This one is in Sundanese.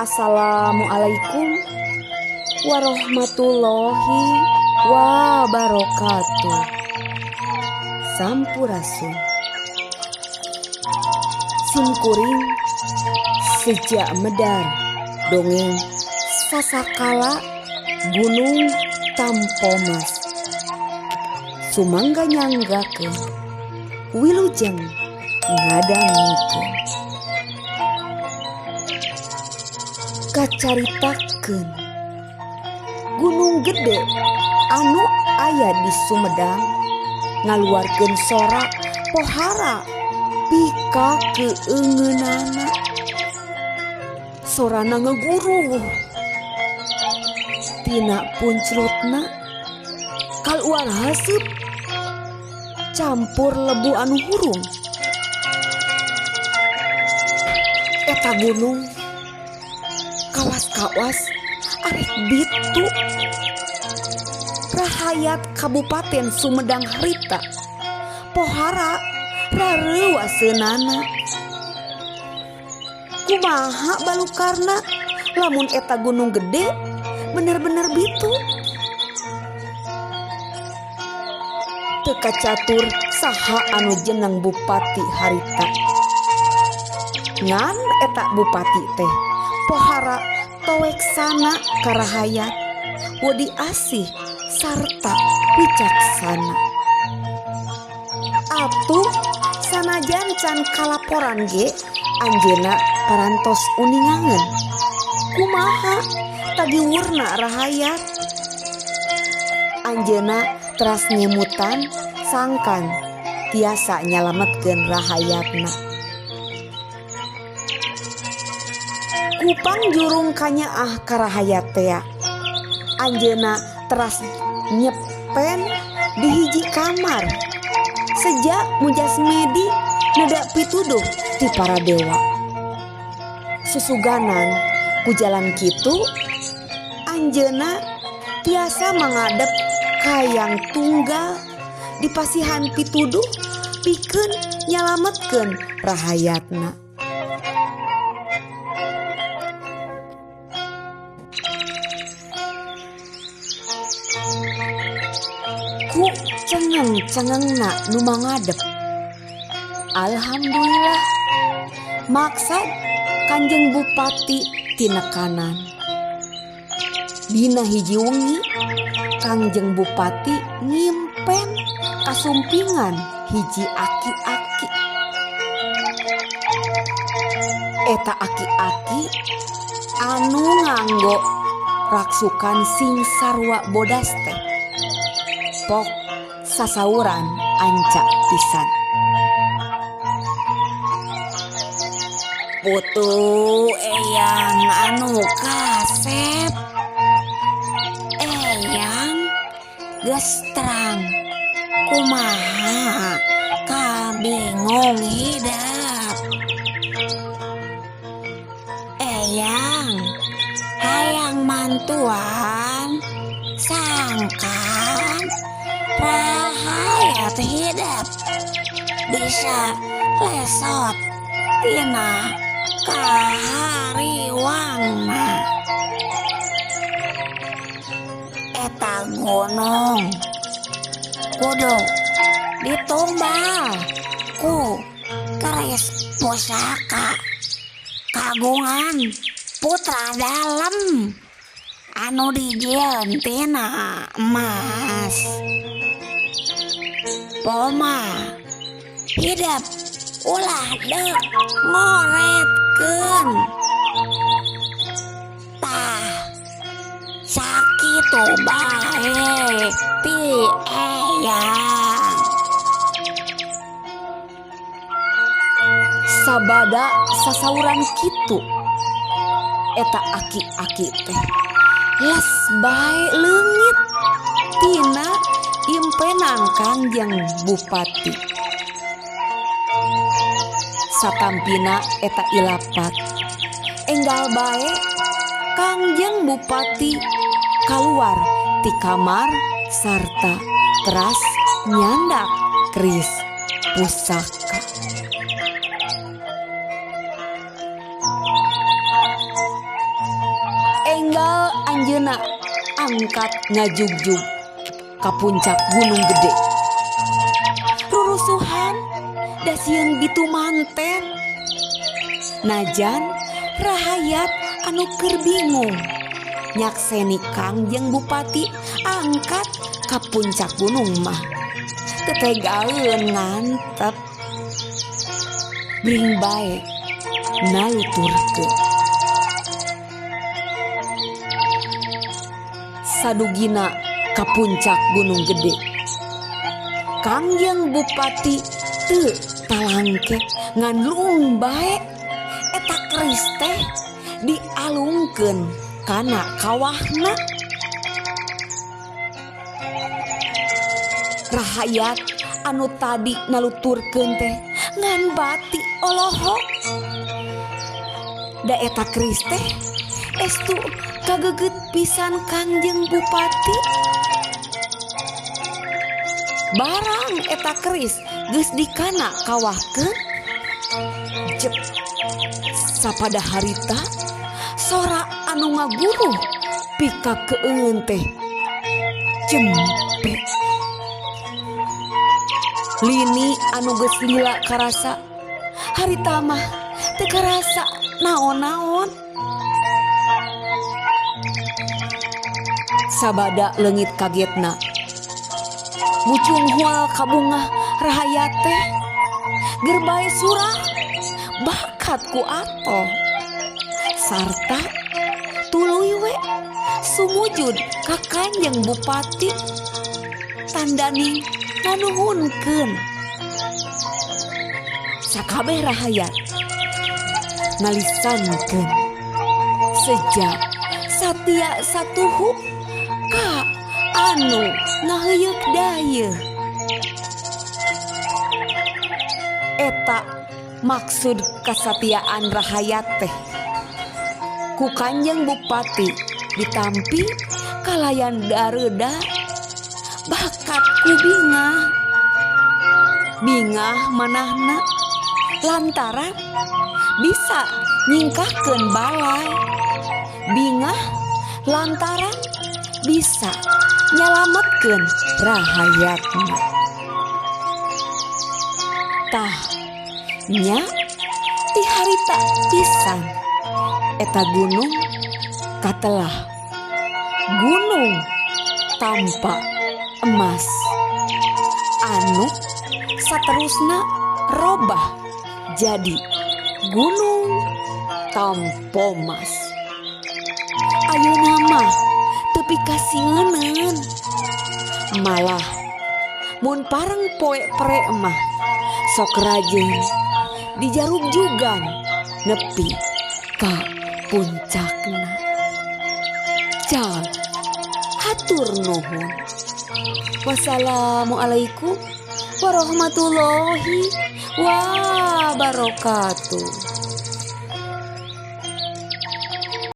Assalamualaikum warahmatullahi wabarakatuh. Sampurasun. Simkuring sejak medar dongeng sasakala gunung tampomas sumangga nyanggakeun wilujeng ngadangikeun kacaritakeun gunung gede anu aya di Sumedang ngaluarkeun sorak pohara pika keungeunana sorana ngeguruh tina puncrutna kaluar haseup campur lebu anu hurung. Eta gunung kawas-kawas arek bitu rahayat Kabupaten Sumedang harita pohara rareuwaseunana. Kumaha balukarna lamun eta gunung gede bener-bener bitu. Teka catur saha anu jeneng bupati harita ngan eta bupati teh pohara toweksana karahayat wodi asih sarta wicaksana. Atuh sanajan can kalaporan ge anjeunna parantos uningangen kumaha tadi wurna rahayat. Anjeunna teras nyemutan sangkan tiasa nyalametkeun rahayatna. Kupang jurung kanyaah karahayat tea anjeunna teras nyepen di hiji kamar sejak Mujasmedi nedak pituduh ti para dewa. Susuganan ku jalan kitu anjeunna tiasa mangadep kayang tunggal di pasihan pituduh pikeun nyalametkeun rahayatna. Ku cengeng-cengengna nu mangadep. Alhamdulillah maksad Kanjeng Bupati tinekanan. Dina hiji wengi Kanjeng Bupati ngimpen kasumpingan hiji aki-aki. Eta aki-aki anu nganggo raksukan sing sarua bodas teh pok sasauran ancak pisan. Putu eyang anu kasep eyang geus terang kumaha kabingung hidap. Eyang hayang mantuan sangkan rahayat hidap bisa lesot tina kahariwangna. Eta gunung kudu ditumbal ku keris pusaka kagungan putra dalem anu dijieun tina emas. Poma hidap ulah dek ngoretkeun tah sakitu bae ti eyang. Sabada sasauran kitu eta aki-aki teh les bae leungit tina impenan Kanjeng Bupati. Satampina eta ilapat enggal bae Kanjeng Bupati keluar ti kamar sarta teras nyandak keris pusaka. anjeuna angkat ngajugjug ka puncak Gunung Gede. Rurusuhan da sieun bitu manten. Najan rahayat anu keur bingung nyakseni Kangjeng Bupati angkat ka puncak gunung mah tetegaeun ngantep. Bring bae naluturkeun. Sadugina ka puncak Gunung Gede, Kangjeng Bupati teu talangke ngan luung bae eta keris teh dialungkeun kana kawahna. Rahayat anu tadi naluturkeun teh ngan bati olohok. Da eta keris teh estu kageget pisan Kangjeng Bupati. Barang eta keris geus dikana kawahkeun, jep sapada harita sora anu ngaguruh pika keueun teh jempe. Lini anu geus lila karasa, harita mah teu karasa naon-naon. Sabada leungit kagetna mucung hual kabungah rahayat teh ger bae surah bakat ku atoh sarta tuluy we sumujud ka Kangjeng Bupati tandani nganuhunkeun. Sakabeh rahayat ngalisankeun sejak satia satuhu ka anu ngaheuyeuh dayeuh. Eta maksud kasatiaan rahayat teh ku Kangjeng Bupati ditampi kalayan dareuda bakat ku bingah manahna lantaran bisa nyingkahkeun balai, bingah lantaran bisa nyalametkeun rahayatna. Tah nya ti harita pisan eta gunung katelah gunung tanpa emas anu saterusna robah jadi gunung Tampomas. Ayeuna mah teu pikasieun, malah mun pareng poe-pere mah sok rajin dijarugjugan nepi ka puncakna. Cal hatur nuhun. Wassalamualaikum warahmatullahi wabarakatuh.